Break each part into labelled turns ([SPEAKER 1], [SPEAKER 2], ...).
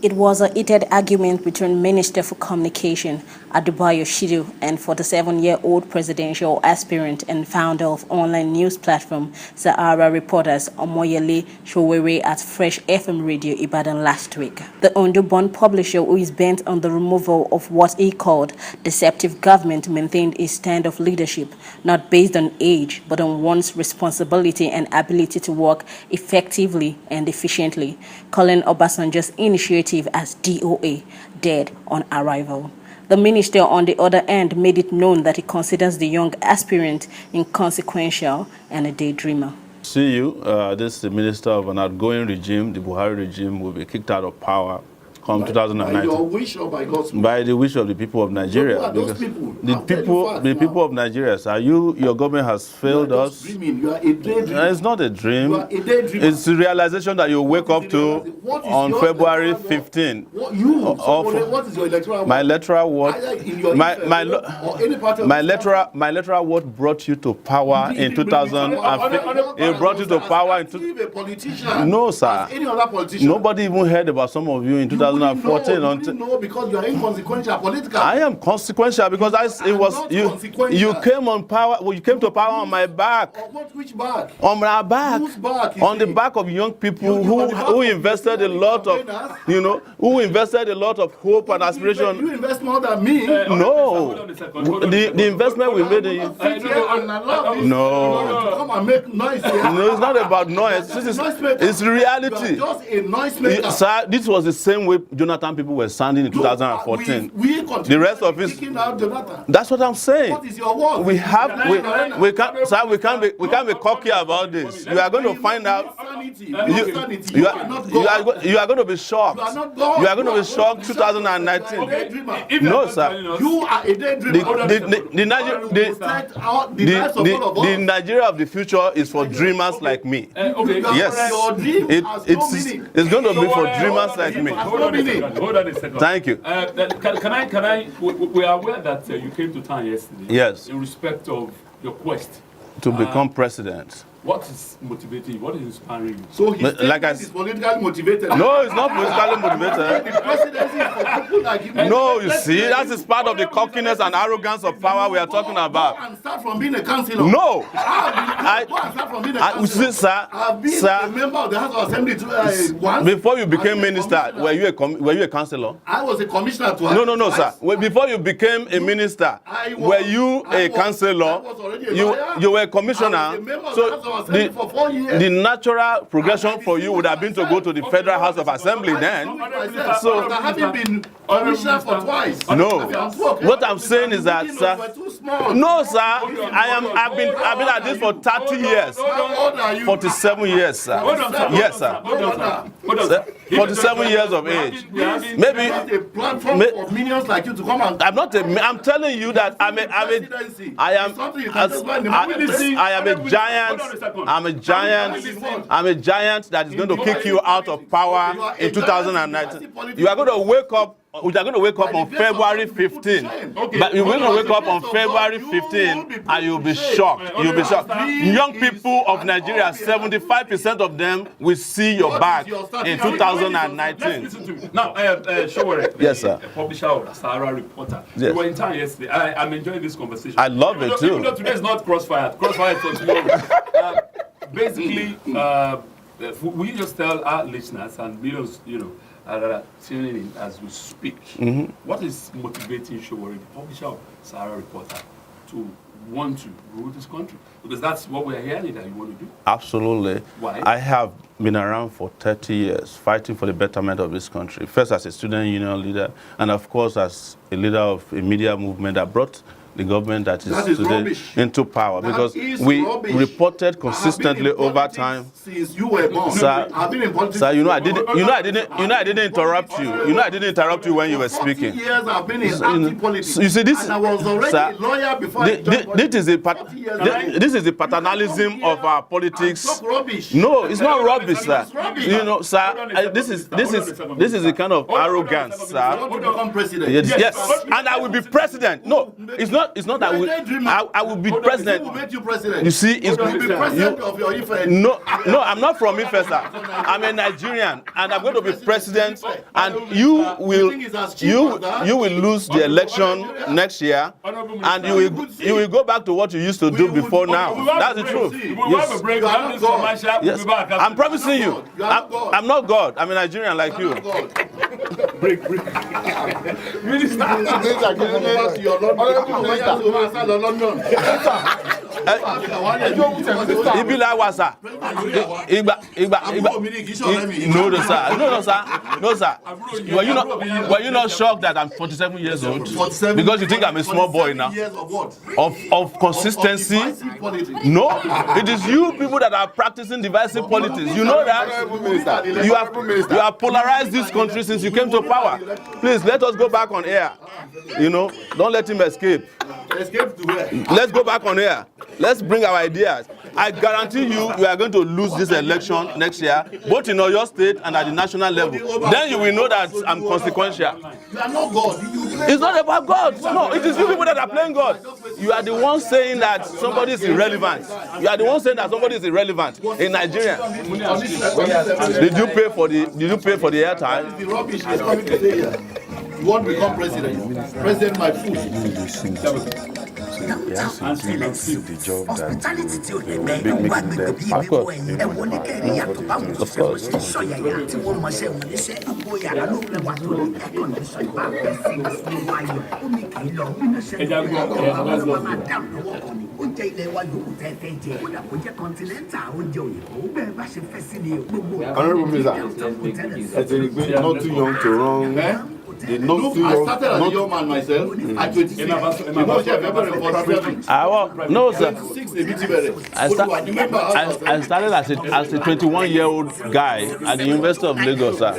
[SPEAKER 1] It was a heated argument between Minister for Communication, Adebayo Shittu, and 47-year-old presidential aspirant and founder of online news platform Sahara reporters Omoyele Sowore at Fresh FM Radio Ibadan last week. The Ondo-born publisher, who is bent on the removal of what he called deceptive government, maintained a stand of leadership, not based on age, but on one's responsibility and ability to work effectively and efficiently, calling Obasanjo's initiative as DOA, dead on arrival. The minister, on the other hand, made it known that he considers the young aspirant inconsequential and a daydreamer.
[SPEAKER 2] See you, this is the minister of an outgoing regime. The Buhari regime will be kicked out of power come 2019. By
[SPEAKER 3] your wish or by God's will?
[SPEAKER 2] By the wish of the people of Nigeria.
[SPEAKER 3] So those people?
[SPEAKER 2] The people of Nigeria, sir. Your government has failed us.
[SPEAKER 3] Dreaming. You are a daydreamer.
[SPEAKER 2] It's not a dream.
[SPEAKER 3] You are a daydreamer.
[SPEAKER 2] It's the realization that you wake up to on February 15.
[SPEAKER 3] What is your electoral
[SPEAKER 2] my electoral word? My electoral word brought you to power in 2000. It brought you to power in 2000. No, sir.
[SPEAKER 3] Any other politician?
[SPEAKER 2] Nobody even heard about some of you in 2014.
[SPEAKER 3] No, because you are inconsequential politically.
[SPEAKER 2] I am consequential because you came on power. Well, you came to power on my back.
[SPEAKER 3] Which back?
[SPEAKER 2] On my back.
[SPEAKER 3] Whose back?
[SPEAKER 2] On the back of young people who invested a lot of, who invested a lot of hope and aspiration.
[SPEAKER 3] You invest more than me.
[SPEAKER 2] No, the investment we made in you. No.
[SPEAKER 3] Come and make noise here.
[SPEAKER 2] No, it's not about noise. It's reality.
[SPEAKER 3] Just a noise maker.
[SPEAKER 2] Sir, this was the same way Jonathan people were sounding in 2014. The rest of it. That's what I'm saying.
[SPEAKER 3] What is your word?
[SPEAKER 2] We can't be cocky about this. You are going to find out. You are going to be shocked. You are going to be shocked 2019. No, sir.
[SPEAKER 3] You are a daydreamer.
[SPEAKER 2] The Nigeria of the future is for dreamers like me. Yes. It's going to be for dreamers like me.
[SPEAKER 4] Hold on a second.
[SPEAKER 2] Thank you.
[SPEAKER 4] Can I? We are aware that you came to town yesterday.
[SPEAKER 2] Yes.
[SPEAKER 4] In respect of your quest
[SPEAKER 2] to become president.
[SPEAKER 4] What is motivating you? What is inspiring you?
[SPEAKER 3] So he's politically motivated.
[SPEAKER 2] No, it's not politically motivated.
[SPEAKER 3] The presidency is for people like him.
[SPEAKER 2] No, you see, that is part of the cockiness and arrogance of power we are talking about.
[SPEAKER 3] And start from being a councillor.
[SPEAKER 2] No.
[SPEAKER 3] Sir, I've been a member of the House of Assembly once.
[SPEAKER 2] Before you became minister, were you a councillor?
[SPEAKER 3] I was a commissioner to
[SPEAKER 2] No, sir. Before you became a minister, were you a councillor? You were a commissioner. So the natural progression for you would have been to go to the Federal House of Assembly then.
[SPEAKER 3] So having been commissioner for twice.
[SPEAKER 2] No. What I'm saying is that, sir. No, sir. I've been at this for 30 years. 47 years, sir. Yes, sir. 47 years of age. Maybe
[SPEAKER 3] a platform for minions like you to come and.
[SPEAKER 2] I'm telling you that I am a giant. I'm a giant that is going to kick you out of power in 2019. You are going to wake up. We are going to wake up on February 15. But you're going to wake up on February 15 and you'll be shocked. You'll be shocked. Young people of Nigeria, 75% of them will see your back in 2019.
[SPEAKER 4] Now, Sowore,
[SPEAKER 2] yes, sir.
[SPEAKER 4] A publisher of the Sahara reporter.
[SPEAKER 2] Yes.
[SPEAKER 4] You were in town yesterday. I'm enjoying this conversation.
[SPEAKER 2] I love it too.
[SPEAKER 4] Even though today is not crossfire. Crossfire for tomorrow. Basically, we just tell our listeners and millions, are tuning in as we speak.
[SPEAKER 2] Mm-hmm.
[SPEAKER 4] What is motivating Sowore, the publisher of Sahara reporter, to want to rule this country? Because that's what we're hearing that you want to do.
[SPEAKER 2] Absolutely.
[SPEAKER 4] Why?
[SPEAKER 2] I have been around for 30 years fighting for the betterment of this country. First as a student union leader, and of course as a leader of a media movement that brought the government that is today into power, because we reported consistently over time.
[SPEAKER 3] Since you were born,
[SPEAKER 2] sir,
[SPEAKER 3] I've been in politics.
[SPEAKER 2] Sir, I didn't interrupt you. I didn't interrupt you when you were speaking.
[SPEAKER 3] 40 years I've been in anti-politics.
[SPEAKER 2] You see, this,
[SPEAKER 3] and I was already a lawyer before I joined politics.
[SPEAKER 2] This is the paternalism of our politics.
[SPEAKER 3] Talk rubbish.
[SPEAKER 2] No, it's not rubbish, sir. Sir, this is the kind of arrogance, sir.
[SPEAKER 3] You want to become president?
[SPEAKER 2] Yes, and I will be president. No, it's not It's not that I will be president.
[SPEAKER 3] Who will make you president?
[SPEAKER 2] You see, it's
[SPEAKER 3] you will be president of your Ife.
[SPEAKER 2] No, I'm not from Ife, sir. I'm a Nigerian, and I'm going to be president. And you will lose the election next year, and you will go back to what you used to do before now. That's the truth. Yes. Yes. I'm promising you. I'm not God. I'm a Nigerian like you. Ibila wasa. No, sir. Were you not shocked that I'm 47 years old? Because you think I'm a small boy now? Of consistency? No, it is you people that are practicing divisive politics. You know that you have polarized this country since you came to power. Please let us go back on air. You know, don't let him escape.
[SPEAKER 3] Escape to where?
[SPEAKER 2] Let's go back on air. Let's bring our ideas. I guarantee you are going to lose this election next year, both in Oyo State and at the national level. Then you will know that I'm consequential.
[SPEAKER 3] You are not God.
[SPEAKER 2] It's not about God. No, it is you people that are playing God. You are the ones saying that somebody is irrelevant. You are the ones saying that somebody is irrelevant in Nigeria. Did you pay for the airtime?
[SPEAKER 3] The rubbish is coming to say here. You want to become president? President my food.
[SPEAKER 5] Yes, the job that making them
[SPEAKER 2] Of course.
[SPEAKER 5] Honorable Minister, not too young to run.
[SPEAKER 3] Look, I started as a young man myself at 26. You know,
[SPEAKER 2] No, sir.
[SPEAKER 3] 26, they beat you.
[SPEAKER 2] I started as a 21-year-old guy at the University of Lagos, sir.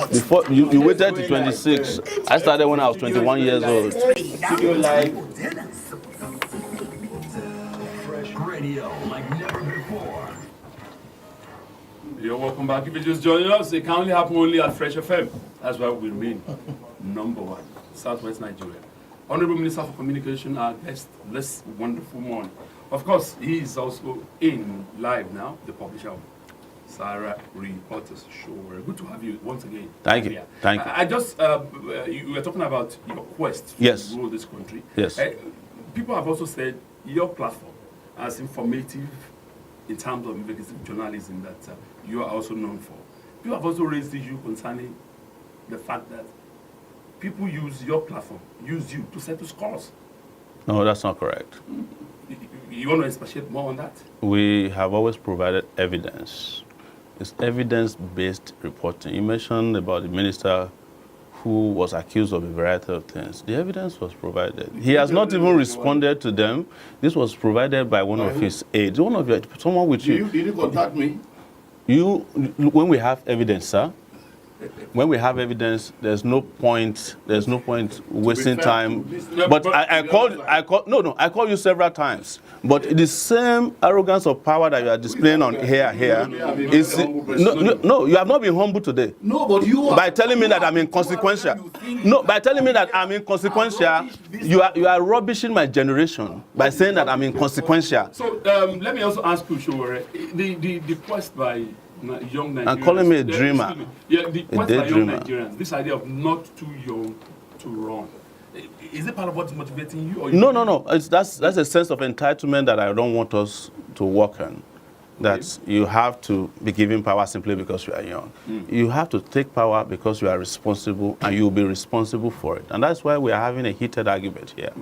[SPEAKER 2] Before you waited to 26. I started when I was 21 years old.
[SPEAKER 4] You're welcome back. If you're just joining us, it can only happen only at Fresh FM. That's why we remain #1, Southwest Nigeria. Honorable Minister for Communication, our guest this wonderful morning. Of course, he is also in live now, the publisher of Sahara Reporters Show. Good to have you once again.
[SPEAKER 2] Thank you. Thank you.
[SPEAKER 4] I just, you were talking about your quest
[SPEAKER 2] Yes.
[SPEAKER 4] to rule this country.
[SPEAKER 2] Yes.
[SPEAKER 4] People have also said your platform as informative in terms of investigative journalism that you are also known for. People have also raised the issue concerning the fact that people use your platform, use you to settle scores.
[SPEAKER 2] No, that's not correct.
[SPEAKER 4] You want to expatiate more on that?
[SPEAKER 2] We have always provided evidence. It's evidence-based reporting. You mentioned about the minister who was accused of a variety of things. The evidence was provided. He has not even responded to them. This was provided by one of his aides, someone with you.
[SPEAKER 3] Did you contact me?
[SPEAKER 2] When we have evidence, sir, when we have evidence, there's no point wasting time. But I called you several times. But the same arrogance of power that you are displaying on here is no, you have not been humble today.
[SPEAKER 3] No, but you are.
[SPEAKER 2] By telling me that I'm inconsequential. No, by telling me that I'm inconsequential, you are rubbishing my generation by saying that I'm inconsequential.
[SPEAKER 4] So let me also ask you, Sowore, the quest by young Nigerians.
[SPEAKER 2] And calling me a dreamer.
[SPEAKER 4] The quest by young Nigerians, this idea of not too young to run. Is it part of what's motivating you? Or
[SPEAKER 2] No. That's a sense of entitlement that I don't want us to work on. That you have to be given power simply because you are young. You have to take power because you are responsible, and you will be responsible for it. And that's why we are having a heated argument here.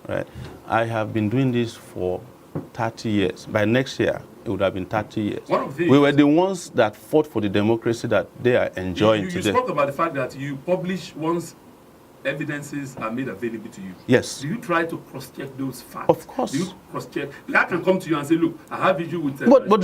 [SPEAKER 2] Right? I have been doing this for 30 years. By next year, it would have been 30 years. We were the ones that fought for the democracy that they are enjoying today.
[SPEAKER 4] You spoke about the fact that you publish once evidences are made available to you.
[SPEAKER 2] Yes.
[SPEAKER 4] Do you try to cross-check those facts?
[SPEAKER 2] Of course.
[SPEAKER 4] Do you cross-check? I can come to you and say, look, I have issue with...
[SPEAKER 2] But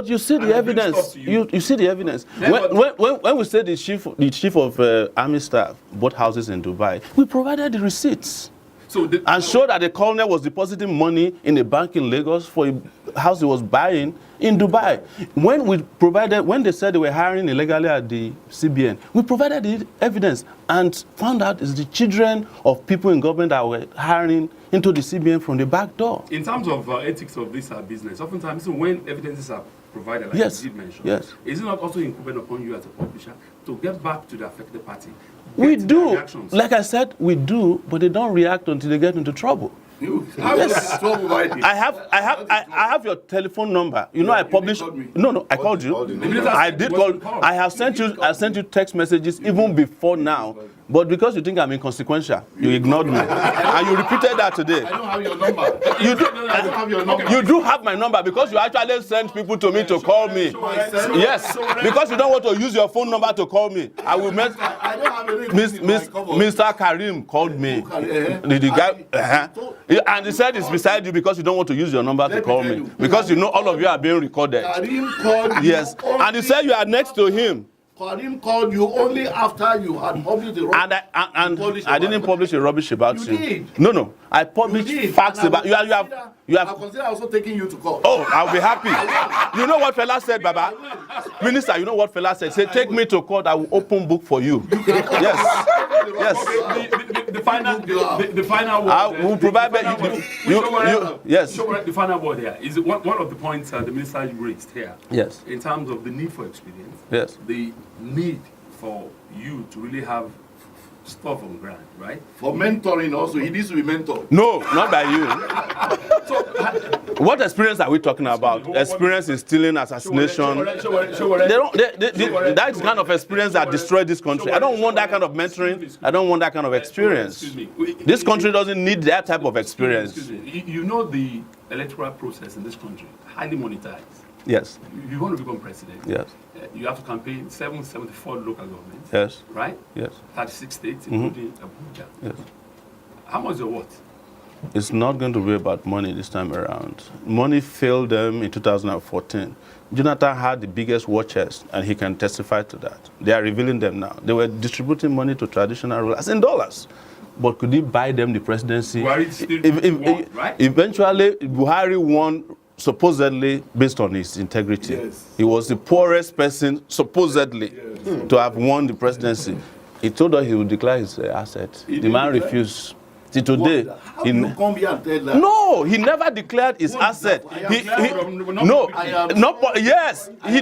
[SPEAKER 2] you see the evidence. You see the evidence. When we say the chief of army staff bought houses in Dubai, we provided the receipts. and show that the colonel was depositing money in a bank in Lagos for a house he was buying in Dubai. When they said they were hiring illegally at the CBN, we provided the evidence and found out it's the children of people in government that were hiring into the CBN from the back door.
[SPEAKER 4] In terms of ethics of this business, oftentimes when evidences are provided, like
[SPEAKER 2] yes.
[SPEAKER 4] you did mention,
[SPEAKER 2] yes.
[SPEAKER 4] is it not also incumbent upon you as a publisher to get back to the affected party?
[SPEAKER 2] We do. Like I said, we do, but they don't react until they get into trouble. Yes. I have your telephone number. You know, I published. No, I called you. I did call. I have sent you text messages even before now. But because you think I'm inconsequential, you ignored me. And you repeated that today.
[SPEAKER 3] I don't have your number.
[SPEAKER 2] You do,
[SPEAKER 3] I don't have your number.
[SPEAKER 2] You do have my number because you actually send people to me to call me. Yes, because you don't want to use your phone number to call me. I will make.
[SPEAKER 3] I don't have a
[SPEAKER 2] Mr. Karim called me. The guy, and he said it's beside you because you don't want to use your number to call me. Because you know all of you are being recorded.
[SPEAKER 3] Karim called
[SPEAKER 2] yes, and he said you are next to him.
[SPEAKER 3] Karim called you only after you had published the rubbish.
[SPEAKER 2] And I didn't publish a rubbish about you.
[SPEAKER 3] You did.
[SPEAKER 2] No. I published facts about you. I
[SPEAKER 3] consider also taking you to court.
[SPEAKER 2] Oh, I'll be happy. You know what fella said, Baba? Minister, you know what fella said? Say, take me to court. I will open book for you. Yes.
[SPEAKER 4] The final word.
[SPEAKER 2] I will provide you. Yes.
[SPEAKER 4] The final word here is one of the points the minister raised here.
[SPEAKER 2] Yes.
[SPEAKER 4] In terms of the need for experience.
[SPEAKER 2] Yes.
[SPEAKER 4] The need for you to really have stuff on ground, right?
[SPEAKER 3] For mentoring also, he needs to be mentored.
[SPEAKER 2] No, not by you. What experience are we talking about? Experience in stealing, assassination. That's the kind of experience that destroyed this country. I don't want that kind of mentoring. I don't want that kind of experience. This country doesn't need that type of experience.
[SPEAKER 4] You know the electoral process in this country, highly monetized.
[SPEAKER 2] Yes.
[SPEAKER 4] You want to become president.
[SPEAKER 2] Yes.
[SPEAKER 4] You have to campaign 774 local governments.
[SPEAKER 2] Yes.
[SPEAKER 4] Right?
[SPEAKER 2] Yes.
[SPEAKER 4] 36 states, including Abuja.
[SPEAKER 2] Yes.
[SPEAKER 4] How much is your what?
[SPEAKER 2] It's not going to be about money this time around. Money failed them in 2014. Jonathan had the biggest war chest, and he can testify to that. They are revealing them now. They were distributing money to traditional rulers in dollars. But could he buy them the presidency?
[SPEAKER 4] Buhari still won, right?
[SPEAKER 2] Eventually, Buhari won supposedly based on his integrity.
[SPEAKER 3] Yes.
[SPEAKER 2] He was the poorest person, supposedly, to have won the presidency. He told us he would declare his asset. The man refused. Till today,
[SPEAKER 3] How do you come here and tell that?
[SPEAKER 2] no, he never declared his asset. Yes, he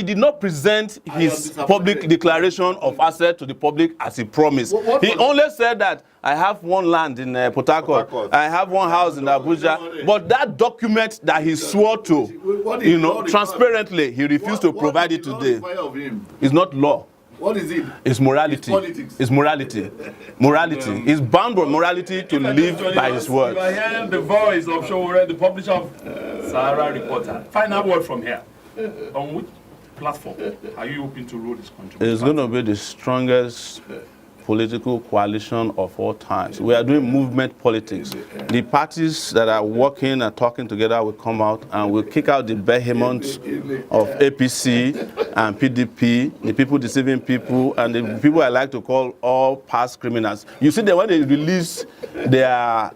[SPEAKER 2] did not present his public declaration of asset to the public as he promised. He only said that I have one land in Port Harcourt, I have one house in Abuja, but that document that he swore to, transparently, he refused to provide it today. It's not law.
[SPEAKER 3] What is it?
[SPEAKER 2] It's morality.
[SPEAKER 3] It's politics.
[SPEAKER 2] It's morality. Morality. He's bound by morality to live by his words.
[SPEAKER 4] You are hearing the voice of Sowore, the publisher of Sahara Reporter. Final word from here. On which platform are you hoping to rule this country?
[SPEAKER 2] It's going to be the strongest political coalition of all times. We are doing movement politics. The parties that are working and talking together will come out and will kick out the behemoths of APC and PDP, the people deceiving people, and the people I like to call all past criminals. You see that when they release their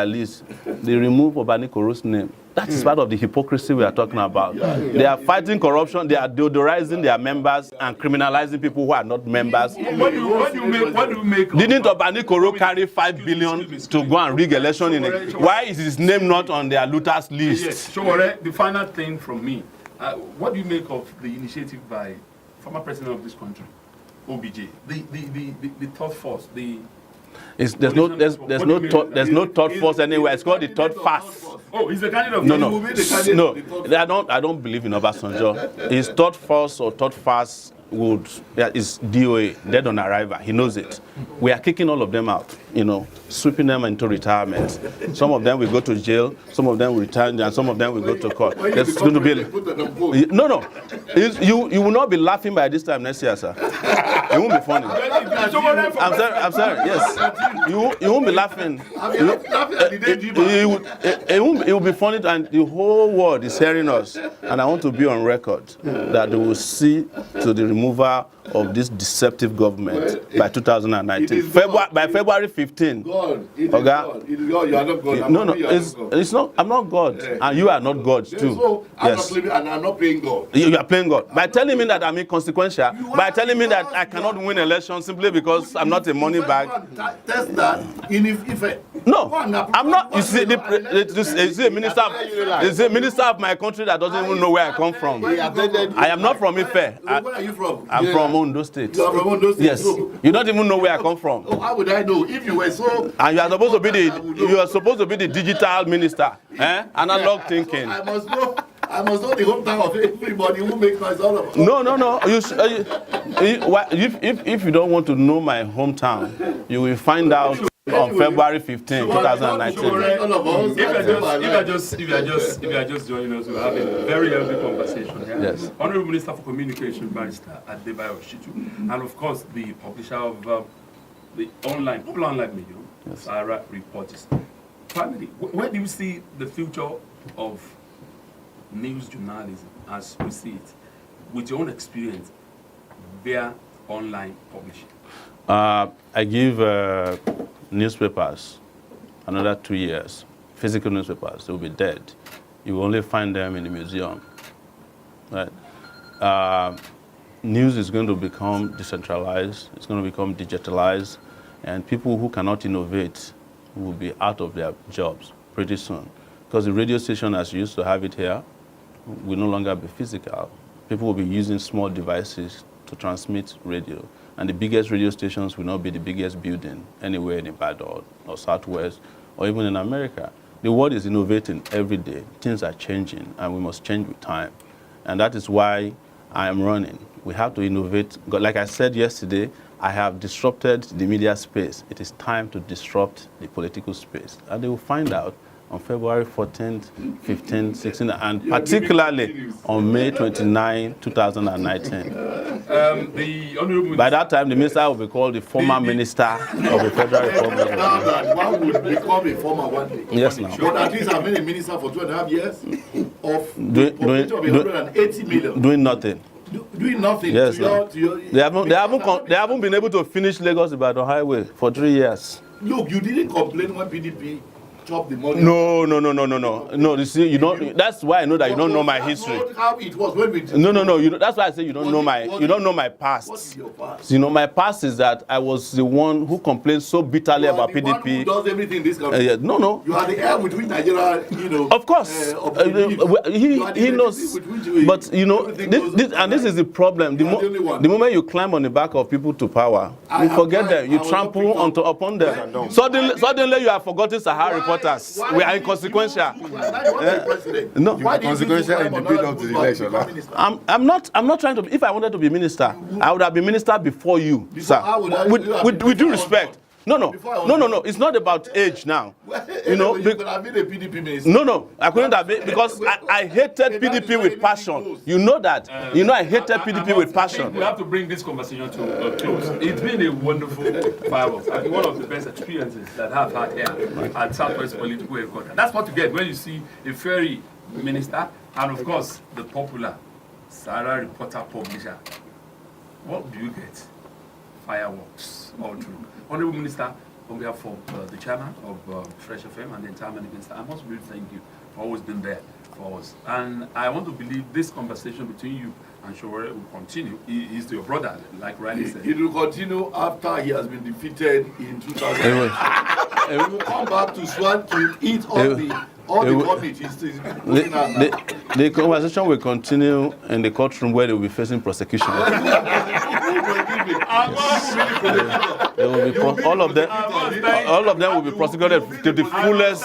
[SPEAKER 2] list, they remove Obani Koro's name. That is part of the hypocrisy we are talking about. They are fighting corruption, they are deodorizing their members and criminalizing people who are not members.
[SPEAKER 4] What do you make
[SPEAKER 2] Didn't Obani Koro carry 5 billion to go and rig election in it? Why is his name not on their looters list?
[SPEAKER 4] Yes, Sowore, the final thing from me. What do you make of the initiative by former president of this country, OBJ, the third force,
[SPEAKER 2] There's no third force anywhere. It's called the third fast.
[SPEAKER 4] Oh, he's the candidate of
[SPEAKER 2] No. I don't believe in Obasanjo. His third force or third fast is DOA, dead on arrival. He knows it. We are kicking all of them out, sweeping them into retirement. Some of them will go to jail, some of them will retire, and some of them will go to court. There's going to be no. You will not be laughing by this time next year, sir. It won't be funny. I'm sorry. Yes, you won't be laughing. It will be funny, and the whole world is hearing us. And I want to be on record that they will see to the removal of this deceptive government by 2019. By February 15.
[SPEAKER 3] God, it is
[SPEAKER 2] Okay?
[SPEAKER 3] God. It is God. You are not God.
[SPEAKER 2] No, it's not. I'm not God, and you are not God too.
[SPEAKER 3] So I'm
[SPEAKER 2] yes.
[SPEAKER 3] not claiming, and I'm not playing God.
[SPEAKER 2] You are playing God by telling me that I'm inconsequential. By telling me that I cannot win elections simply because I'm not a money bag.
[SPEAKER 3] Test that in if
[SPEAKER 2] No, I'm not. You see, is a minister of my country that doesn't even know where I come from. I am not from Ife.
[SPEAKER 3] Where are you from?
[SPEAKER 2] I'm from Ondo State.
[SPEAKER 3] You are from Ondo State.
[SPEAKER 2] Yes. You don't even know where I come from.
[SPEAKER 3] Oh, how would I know if you were so?
[SPEAKER 2] And you are supposed to be the digital minister, analog thinking.
[SPEAKER 3] I must know the hometown of everybody who makes noise all of us.
[SPEAKER 2] No. If you don't want to know my hometown, you will find out on February 15, 2019.
[SPEAKER 4] If you are just joining us, we're having a very healthy conversation here.
[SPEAKER 2] Yes.
[SPEAKER 4] Honorable Minister for Communication, Barrister Shittu, and of course the publisher of the popular online medium, Sahara Reporters. Finally, where do you see the future of news journalism as we see it, with your own experience via online publishing?
[SPEAKER 2] I give newspapers another 2 years. Physical newspapers, they will be dead. You will only find them in the museum. Right? News is going to become decentralized. It's going to become digitalized, and people who cannot innovate will be out of their jobs pretty soon. Because the radio station, as you used to have it here, will no longer be physical. People will be using small devices to transmit radio. And the biggest radio stations will not be the biggest building anywhere in Ibadan or Southwest or even in America. The world is innovating every day. Things are changing, and we must change with time. And that is why I am running. We have to innovate. Like I said yesterday, I have disrupted the media space. It is time to disrupt the political space. And they will find out on February 14th, 15th, 16th, and particularly on May 29, 2019. By that time, the minister will be called the former minister of the Federal Republic.
[SPEAKER 3] One would become a former one day.
[SPEAKER 2] Yes, now.
[SPEAKER 3] But at least I've been a minister for 2.5 years of 180 million.
[SPEAKER 2] Doing nothing.
[SPEAKER 3] Doing nothing.
[SPEAKER 2] Yes, they haven't been able to finish Lagos-Ibadan highway for 3 years.
[SPEAKER 3] Look, you didn't complain when PDP chopped the money.
[SPEAKER 2] No. You see, you don't. That's why I know that you don't know my history.
[SPEAKER 3] How it was when we.
[SPEAKER 2] No. That's why I say you don't know my. You don't know my past.
[SPEAKER 3] What is your past?
[SPEAKER 2] You know, my past is that I was the one who complained so bitterly about PDP.
[SPEAKER 3] One who does everything in this country.
[SPEAKER 2] No.
[SPEAKER 3] You are the air with which Nigeria,
[SPEAKER 2] Of course, he knows. But you know, this is the problem. The moment you climb on the back of people to power, you forget them. You trample upon them. Suddenly you have forgotten Sahara reporters. We are inconsequential. No,
[SPEAKER 5] You are consequential in the build up to the election.
[SPEAKER 2] I'm not trying to. If I wanted to be minister, I would have been minister before you, sir. With due respect. No. It's not about age now.
[SPEAKER 3] You could have been a PDP minister.
[SPEAKER 2] No. I couldn't have been because I hated PDP with passion. You know that. I hated PDP with passion.
[SPEAKER 4] We have to bring this conversation to a close. It's been a wonderful fireworks. I think one of the best experiences that I've had here at Southwest Political Headquarters. That's what you get when you see a fairy minister and, of course, the popular Sahara reporter publisher. What do you get? Fireworks all through. Honorable Minister, on behalf of the chairman of Fresh FM and the entire management, I must really thank you for always being there for us. And I want to believe this conversation between you and Sowore will continue. He is your brother, like Riley said.
[SPEAKER 3] It will continue after he has been defeated in 2000. He will come back to Swan to eat all the committees.
[SPEAKER 2] The conversation will continue in the courtroom where they will be facing prosecution. All of them will be prosecuted to the fullest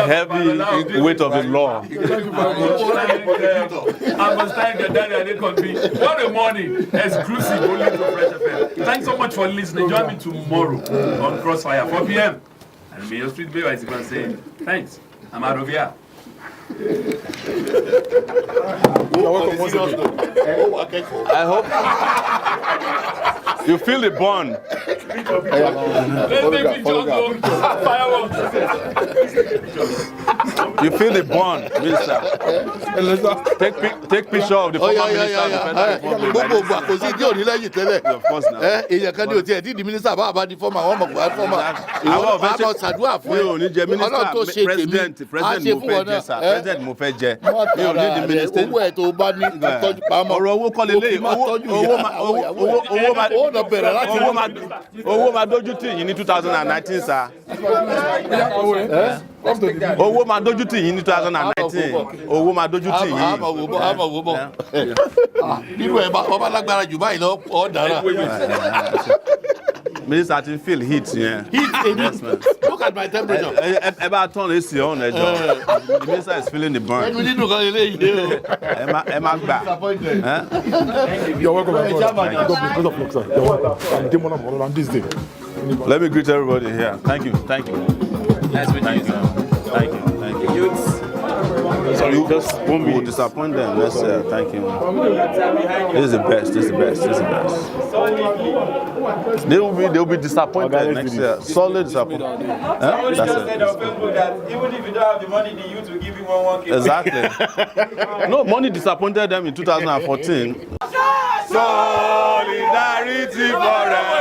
[SPEAKER 2] heavy weight of the law.
[SPEAKER 4] I must thank Daniel. What a morning, exclusive only to Fresh FM. Thanks so much for listening. Join me tomorrow on Crossfire, 4 p.m. And Mayor Street Bay, as you can say, thanks. I'm out of here.
[SPEAKER 2] I hope you feel the bond. You feel the bond, Minister. Take take picture of the former minister of the Federal Republic.
[SPEAKER 3] Gbogbo àkòsí tí ò ní lẹ́yìn tẹ́lẹ̀.
[SPEAKER 2] Of course now.
[SPEAKER 3] Èèyàn kan ní o tiẹ̀ tí di mínísítà bá àbá di fọ́mà àwọn ọmọ kò fọ́mà. Ìwọ máa bọ̀ ṣàdúrà fún ẹ.
[SPEAKER 2] Mi ò ní jẹ
[SPEAKER 3] Ọlọ́run tó ṣe
[SPEAKER 2] minister,
[SPEAKER 3] tèmi.
[SPEAKER 2] president mo fẹ́ jẹ sir, president mo fẹ́ jẹ. Mi ò ní di minister.
[SPEAKER 3] Owó ẹ̀ tó bá ní tọ́jú pamọ́.
[SPEAKER 2] Ọ̀rọ̀ owó kọ́ lélẹ́yìí, owó máa dójú tì yín ní 2019 sir. Owó máa dójú tì yín ní 2019. Owó máa dójú tì yín.
[SPEAKER 3] Àmọ̀ wò bọ̀. Nínú ẹ̀ bá lágbára jù báyìí lọ, ọ̀ dára.
[SPEAKER 2] Minister ti feel heat yẹn. Yes, man.
[SPEAKER 3] Look at my temperature.
[SPEAKER 2] Ẹ bá turn AC on ẹ jọ. The minister is feeling the burn.
[SPEAKER 3] Ẹnu nínú kan eléyìí o.
[SPEAKER 2] Ẹ má gbà.
[SPEAKER 6] You're welcome. God bless of luck, sir. You're welcome. I'm Demon of on this day.
[SPEAKER 2] Let me greet everybody here. Thank you. Thank you.
[SPEAKER 7] Nice meeting you, sir.
[SPEAKER 2] Thank you. Thank you.
[SPEAKER 7] Youths. Sorry, just one
[SPEAKER 2] We'll
[SPEAKER 7] minute.
[SPEAKER 2] disappoint them. Let's thank you. This is the best. This is the best. This is the best. They'll be disappointed next year. Solid disappointment.
[SPEAKER 7] Somebody
[SPEAKER 2] That's
[SPEAKER 7] just
[SPEAKER 2] it.
[SPEAKER 7] said on Facebook that even if you don't have the money, the youth will give you 1K.
[SPEAKER 2] Exactly. No, money disappointed them in 2014. Solidarity forever.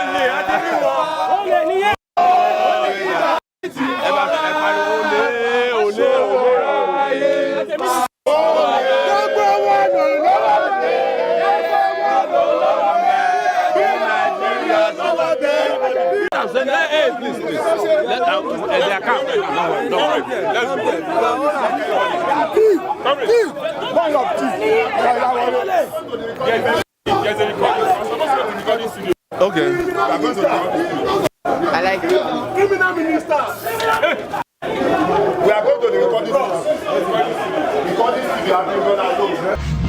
[SPEAKER 2] Hey, please. Let them their account. Don't worry. Let's go. Okay.
[SPEAKER 8] I like it.
[SPEAKER 5] Criminal minister. We are going to the recording. Recording, you have been gone alone.